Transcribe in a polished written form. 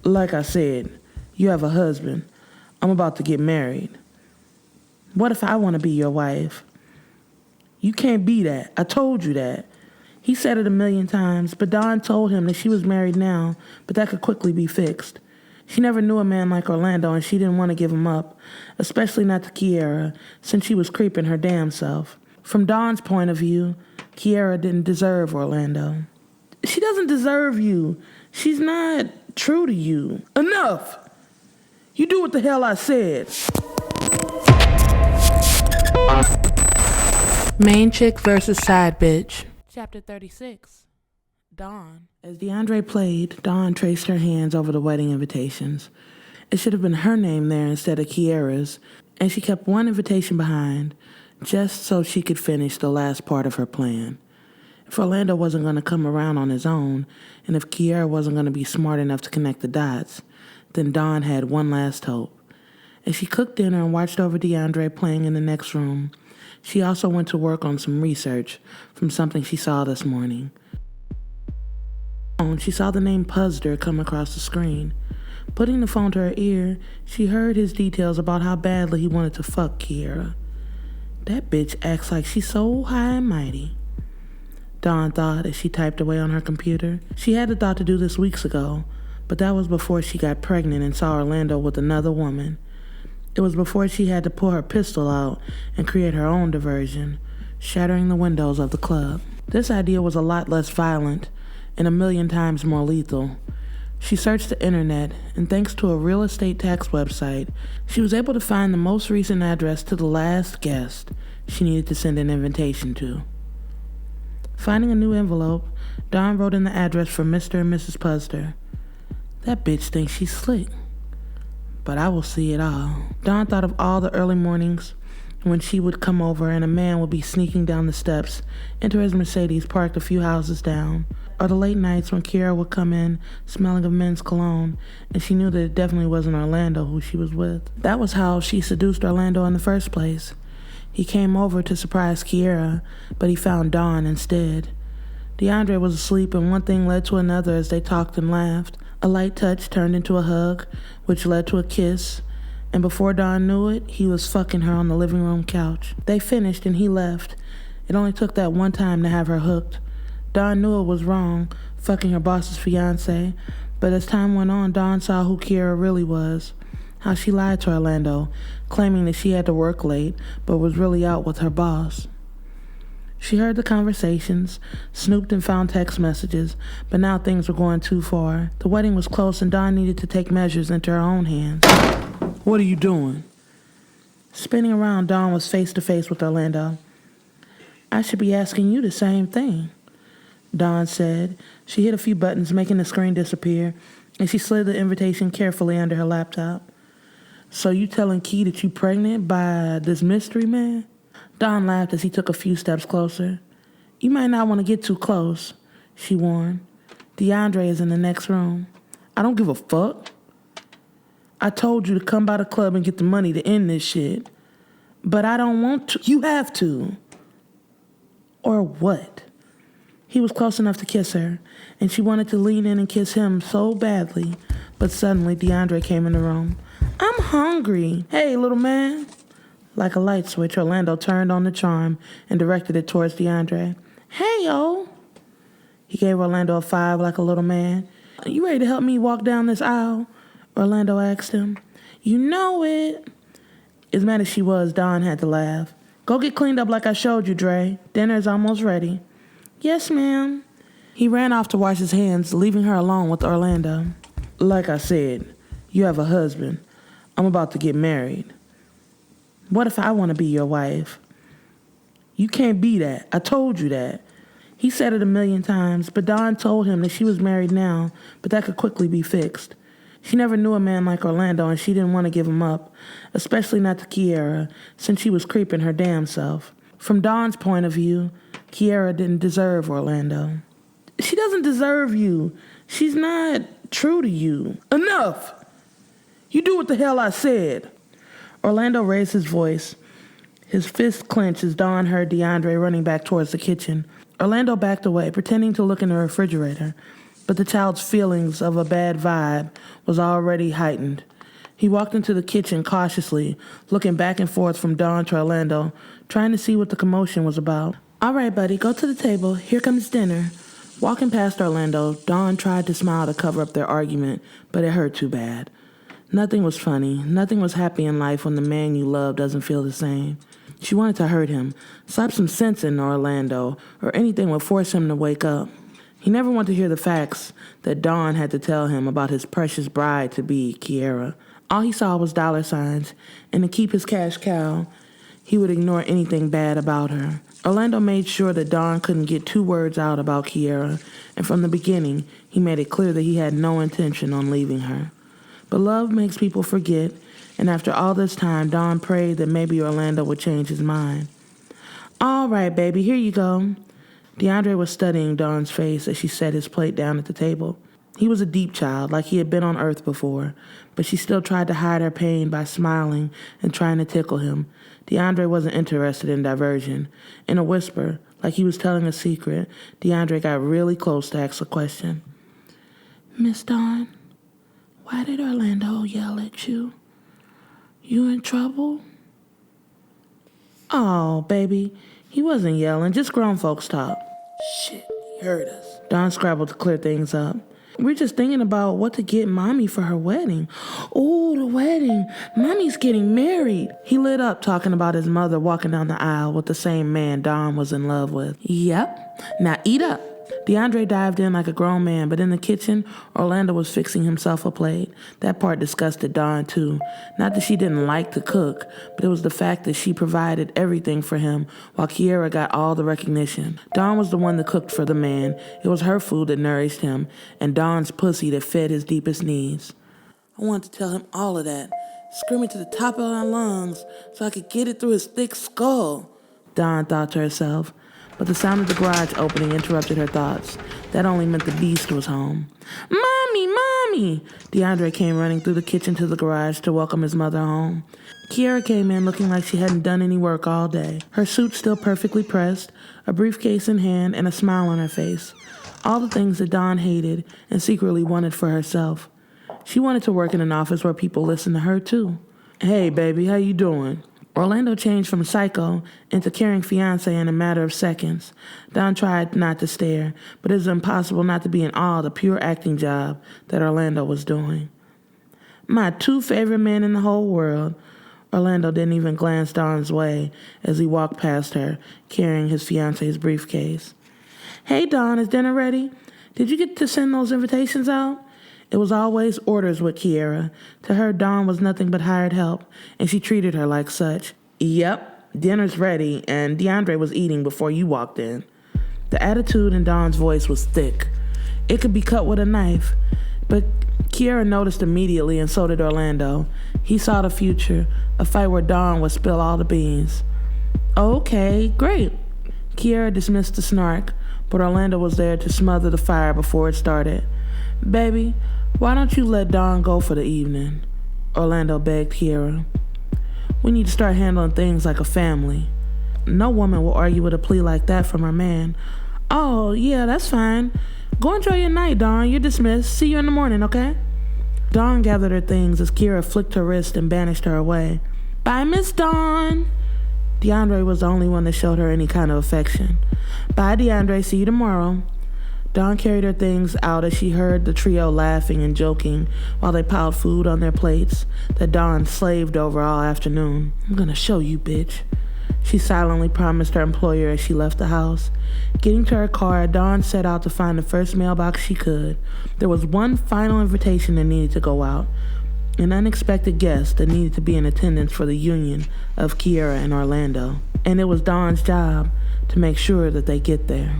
Like I said, you have a husband. I'm about to get married. What if I want to be your wife? You can't be that. I told you that. He said it 1,000,000 times, but Dawn told him that she was married now, but that could quickly be fixed. She never knew a man like Orlando, and she didn't want to give him up, especially not to Kiera, since she was creeping her damn self. From Dawn's point of view, Kiera didn't deserve Orlando. She doesn't deserve you. She's not true to you. Enough! You do what the hell I said. Main chick versus side bitch. Chapter 36. Dawn. As DeAndre played, Dawn traced her hands over the wedding invitations. It should have been her name there instead of Kiera's, and she kept one invitation behind, just so she could finish the last part of her plan. If Orlando wasn't going to come around on his own, and if Kiera wasn't going to be smart enough to connect the dots, then Dawn had one last hope. As she cooked dinner and watched over DeAndre playing in the next room, she also went to work on some research from something she saw this morning. She saw the name Puzder come across the screen. Putting the phone to her ear, she heard his details about how badly he wanted to fuck Kiera. That bitch acts like she's so high and mighty, Dawn thought as she typed away on her computer. She had the thought to do this weeks ago, but that was before she got pregnant and saw Orlando with another woman. It was before she had to pull her pistol out and create her own diversion, shattering the windows of the club. This idea was a lot less violent and 1,000,000 times more lethal. She searched the internet, and thanks to a real estate tax website, she was able to find the most recent address to the last guest she needed to send an invitation to. Finding a new envelope, Dawn wrote in the address for Mr. and Mrs. Puzder. That bitch thinks she's slick, but I will see it all. Dawn thought of all the early mornings when she would come over and a man would be sneaking down the steps into his Mercedes parked a few houses down, or the late nights when Kiera would come in smelling of men's cologne, and she knew that it definitely wasn't Orlando who she was with. That was how she seduced Orlando in the first place. He came over to surprise Kiera, but he found Dawn instead. DeAndre was asleep, and one thing led to another as they talked and laughed. A light touch turned into a hug, which led to a kiss, and before Dawn knew it, he was fucking her on the living room couch. They finished and he left. It only took that one time to have her hooked. Dawn knew it was wrong, fucking her boss's fiancé, but as time went on, Dawn saw who Kiera really was. How she lied to Orlando, claiming that she had to work late, but was really out with her boss. She heard the conversations, snooped and found text messages, but now things were going too far. The wedding was close and Dawn needed to take measures into her own hands. What are you doing? Spinning around, Dawn was face to face with Orlando. I should be asking you the same thing, Dawn said. She hit a few buttons, making the screen disappear, and she slid the invitation carefully under her laptop. So you telling Key that you pregnant by this mystery man? Dawn laughed as he took a few steps closer. You might not want to get too close, she warned. DeAndre is in the next room. I don't give a fuck. I told you to come by the club and get the money to end this shit. But I don't want to. You have to. Or what? He was close enough to kiss her, and she wanted to lean in and kiss him so badly, but suddenly DeAndre came in the room. I'm hungry. Hey, little man. Like a light switch, Orlando turned on the charm and directed it towards DeAndre. Hey, yo. He gave Orlando a 5 like a little man. You ready to help me walk down this aisle? Orlando asked him. You know it. As mad as she was, Dawn had to laugh. Go get cleaned up like I showed you, Dre. Dinner's almost ready. Yes, ma'am. He ran off to wash his hands, leaving her alone with Orlando. Like I said, you have a husband. I'm about to get married. What if I want to be your wife? You can't be that. I told you that. He said it 1,000,000 times, but Dawn told him that she was married now, but that could quickly be fixed. She never knew a man like Orlando, and she didn't want to give him up, especially not to Kiera, since she was creeping her damn self. From Dawn's point of view, Kiera didn't deserve Orlando. She doesn't deserve you. She's not true to you. Enough! You do what the hell I said. Orlando raised his voice. His fist clenched as Dawn heard DeAndre running back towards the kitchen. Orlando backed away, pretending to look in the refrigerator, but the child's feelings of a bad vibe was already heightened. He walked into the kitchen cautiously, looking back and forth from Dawn to Orlando, trying to see what the commotion was about. "All right, buddy, go to the table. Here comes dinner." Walking past Orlando, Dawn tried to smile to cover up their argument, but it hurt too bad. Nothing was funny. Nothing was happy in life when the man you love doesn't feel the same. She wanted to hurt him, slap some sense into Orlando, or anything would force him to wake up. He never wanted to hear the facts that Dawn had to tell him about his precious bride-to-be, Kiera. All he saw was dollar signs, and to keep his cash cow, he would ignore anything bad about her. Orlando made sure that Dawn couldn't get 2 words out about Kiera, and from the beginning, he made it clear that he had no intention on leaving her. But love makes people forget, and after all this time, Dawn prayed that maybe Orlando would change his mind. "All right, baby, here you go." DeAndre was studying Dawn's face as she set his plate down at the table. He was a deep child, like he had been on Earth before, but she still tried to hide her pain by smiling and trying to tickle him. DeAndre wasn't interested in diversion. In a whisper, like he was telling a secret, DeAndre got really close to ask a question. "Miss Dawn, why did Orlando yell at you? You in trouble?" "Oh, baby, he wasn't yelling, just grown folks talk." "Shit, he heard us." Dawn scrabbled to clear things up. "We're just thinking about what to get Mommy for her wedding." "Oh, the wedding. Mommy's getting married." He lit up talking about his mother walking down the aisle with the same man Dawn was in love with. "Yep. Now eat up." DeAndre dived in like a grown man, but in the kitchen, Orlando was fixing himself a plate. That part disgusted Dawn, too. Not that she didn't like to cook, but it was the fact that she provided everything for him, while Kiera got all the recognition. Dawn was the one that cooked for the man. It was her food that nourished him, and Dawn's pussy that fed his deepest needs. I wanted to tell him all of that, screaming to the top of my lungs so I could get it through his thick skull, Dawn thought to herself. But the sound of the garage opening interrupted her thoughts. That only meant the beast was home. "Mommy, Mommy!" DeAndre came running through the kitchen to the garage to welcome his mother home. Kiera came in looking like she hadn't done any work all day. Her suit still perfectly pressed, a briefcase in hand, and a smile on her face. All the things that Dawn hated and secretly wanted for herself. She wanted to work in an office where people listened to her, too. "Hey, baby, how you doing?" Orlando changed from psycho into caring fiancé in a matter of seconds. Dawn tried not to stare, but it was impossible not to be in awe of the pure acting job that Orlando was doing. "My 2 favorite men in the whole world." Orlando didn't even glance Dawn's way as he walked past her, carrying his fiancé's briefcase. "Hey, Dawn, is dinner ready? Did you get to send those invitations out?" It was always orders with Kiera. To her, Dawn was nothing but hired help, and she treated her like such. "Yep, dinner's ready, and DeAndre was eating before you walked in." The attitude in Dawn's voice was thick. It could be cut with a knife, but Kiera noticed immediately, and so did Orlando. He saw the future, a fight where Dawn would spill all the beans. "Okay, great." Kiera dismissed the snark, but Orlando was there to smother the fire before it started. "Baby, why don't you let Dawn go for the evening?" Orlando begged Kiera. "We need to start handling things like a family." No woman will argue with a plea like that from her man. "Oh, yeah, that's fine. Go enjoy your night, Dawn. You're dismissed. See you in the morning, okay?" Dawn gathered her things as Kiera flicked her wrist and banished her away. "Bye, Miss Dawn." DeAndre was the only one that showed her any kind of affection. "Bye, DeAndre. See you tomorrow." Dawn carried her things out as she heard the trio laughing and joking while they piled food on their plates that Dawn slaved over all afternoon. "I'm gonna show you, bitch," she silently promised her employer as she left the house. Getting to her car, Dawn set out to find the first mailbox she could. There was one final invitation that needed to go out, an unexpected guest that needed to be in attendance for the union of Kiera and Orlando. And it was Dawn's job to make sure that they get there.